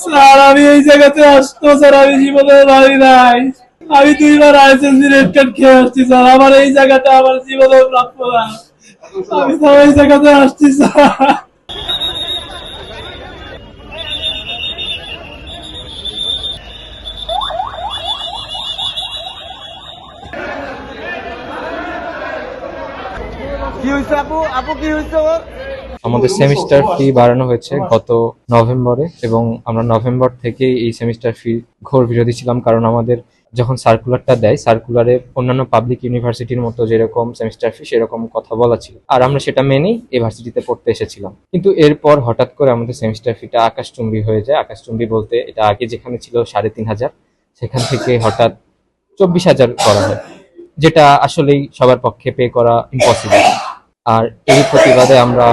Sir আমি এই জায়গাতে আসতো স্যার, আমি জীবনে ভাবি নাই। আমি 2 বার আইসিসি রেড কার্ড খেয়ে আসছি স্যার, আমার এই জায়গাটা আমার জীবনে প্রাপ্য না। আমি স্যার এই জায়গাতে আসছি স্যার। কি হয়েছে আপু? আপু কি হয়েছে ওর? আমাদের সেমিস্টার ফি বাড়ানো হয়েছে গত নভেম্বরে, এবং আমরা নভেম্বর থেকেই এই সেমিস্টার ফি ঘোর বিরোধী ছিলাম। কারণ আমাদের যখন সার্কুলারটা দেয়, সার্কুলারে অন্যান্য পাবলিক ইউনিভার্সিটির মতো যেরকম সেমিস্টার ফি সেরকম কথা বলা ছিল, আর আমরা সেটা মেনেই এই ভার্সিটিতে পড়তে এসেছিলাম। কিন্তু এরপর হঠাৎ করে আমাদের সেমিস্টার ফিটা আকাশচুম্বী হয়ে যায়। আকাশচুম্বী বলতে, এটা আগে যেখানে ছিল 3,500, সেখান থেকে হঠাৎ 24,000 করা হয়, যেটা আসলেই সবার পক্ষে পে করা ইম্পসিবল। আর এই প্রতিবাদে আমরা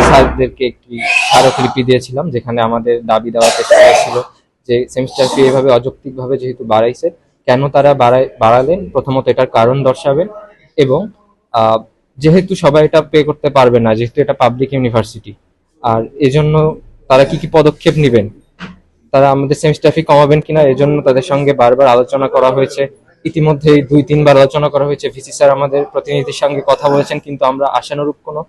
স্যারদেরকে একটি স্মারকলিপি দিয়েছিলাম, যেখানে আমাদের দাবি দেওয়ার চেষ্টা হয়েছিল যে সেমিস্টার ফি এভাবে অযৌক্তিকভাবে যেহেতু বাড়াইছে, কেন তারা বাড়ালেন, প্রথমত এটার কারণ দর্শাবেন, এবং যেহেতু সবাই এটা পে করতে পারবে না, যেহেতু এটা পাবলিক ইউনিভার্সিটি, আর এজন্য তারা কি কি পদক্ষেপ নেবেন, তারা আমাদের সেমিস্টার ফি কমাবেন কিনা, এজন্য তাদের সঙ্গে বারবার আলোচনা করা হয়েছে। ইতিমধ্যে 2-3 বার আলোচনা করা হয়েছে। ভিসি স্যার আমাদের প্রতিনিধির সঙ্গে কথা বলেছেন, কিন্তু আমরা আশানুরূপ কোনো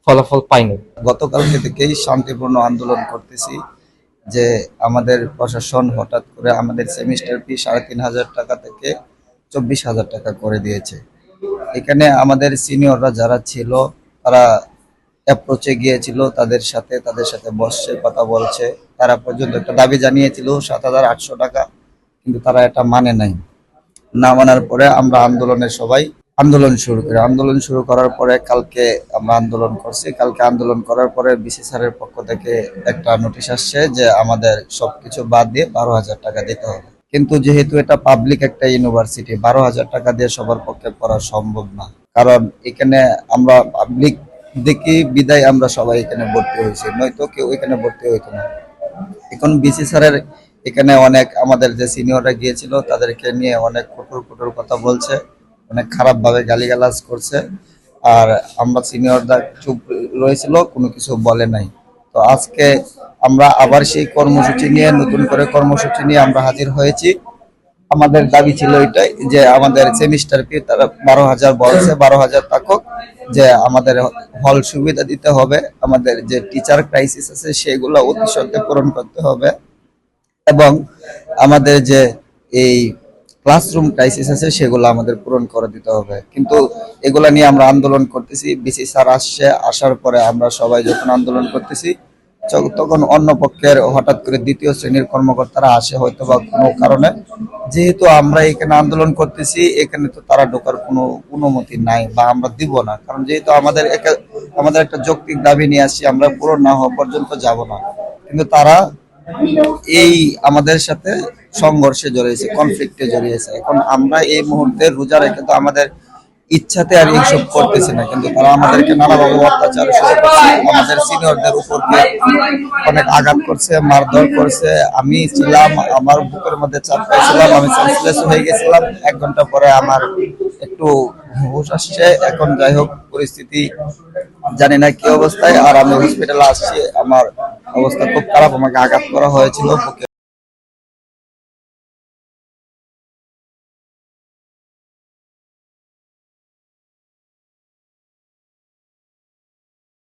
ফলাফল পাইনি। গতকালকে থেকেই শান্তিপূর্ণ আন্দোলন করতেছি যে আমাদের প্রশাসন হঠাৎ করে আমাদের সেমিস্টার ফি 3,500 টাকা থেকে 24,000 টাকা করে দিয়েছে। এখানে আমাদের সিনিয়ররা যারা ছিল তারা অ্যাপ্রোচে গিয়েছিল, তাদের সাথে বসছে, কথা বলছে। তারা পর্যন্ত একটা দাবি জানিয়েছিল 7,800 টাকা, কিন্তু তারা এটা মানে নাই। না মানার পরে আমরা সবাই আন্দোলন শুরু করার পরে কালকে আমরা আন্দোলন করছি। কালকে আন্দোলন করার পরে বিসি স্যারের পক্ষ থেকে একটা নোটিশ আসছে যে আমাদের সবকিছু বাদ দিয়ে 12,000 টাকা দিতে হবে। কিন্তু যেহেতু এটা পাবলিক একটা ইউনিভার্সিটি, 12,000 টাকা দিয়ে সবার পক্ষে পড়া সম্ভব না। কারণ এখানে আমরা পাবলিক দেখি বিদায় আমরা সবাই এখানে ভর্তি হয়েছি, নয়তো কেউ এখানে ভর্তি হইতো না। এখন বিসি স্যারের এখানে অনেক আমাদের যে সিনিয়ররা গিয়েছিল তাদেরকে নিয়ে অনেক কঠোর কথা বলছে, অনেক খারাপ ভাবে গালিগালাজ করছে। আর আমরা সিনিয়ররা চুপ রয়েছিল, কোনো কিছু বলে নাই। তো আজকে আমরা আবার সেই নতুন করে কর্মসূচি নিয়ে আমরা হাজির হয়েছি। আমাদের দাবি ছিল এটাই যে আমাদের সেমিস্টার ফি তারা 12,000 বলছে, 12,000 থাকুক, যে আমাদের হল সুবিধা দিতে হবে, আমাদের যে টিচার ক্রাইসিস আছে সেগুলো অতি সত্ত্বে পূরণ করতে হবে, এবং আমাদের যে এই ক্লাসরুম ক্রাইসিস আছে সেগুলো আমাদের পূরণ করে দিতে হবে। কিন্তু এগুলা নিয়ে আমরা আন্দোলন করতেছি। বিসি স্যার আসার পরে আমরা সবাই যখন আন্দোলন করতেছি, তখন অন্য পক্ষের হঠাৎ করে দ্বিতীয় শ্রেণীর কর্মকর্তারা আসে হয়তো বা কোনো কারণে। যেহেতু আমরা এখানে আন্দোলন করতেছি, এখানে তো তারা ঢোকার কোনো অনুমতি নাই বা আমরা দিব না। কারণ যেহেতু আমাদের একটা যৌক্তিক দাবি নিয়ে আসছি, আমরা পূরণ না হওয়া পর্যন্ত যাব না। কিন্তু তারা এই আমাদের সাথে সংঘর্ষে জড়িয়েছে, কনফ্লিক্টে জড়িয়েছে। এখন আমরা এই মুহূর্তে রোজা রেখে তো আমাদের ইচ্ছাতে আর এইসব করতেছি না, কিন্তু তারা আমাদেরকে নানাভাবে অত্যাচার শুরু করছে। আমাদের সিনিয়রদের উপর অনেক আঘাত করছে, মারধর করছে। আমি ছিলাম, আমার বুকের মধ্যে চাপ পাইছিলাম, আমি সেন্সলেস হয়ে গেছিলাম। 1 ঘন্টা পরে আমার একটু হুঁশ আসছে। এখন যাই হোক, পরিস্থিতি জানি না কি অবস্থায়। আর আমি হসপিটালে আসছি, আমার অবস্থা খুব খারাপ, আমাকে আঘাত করা হয়েছিল বুকে।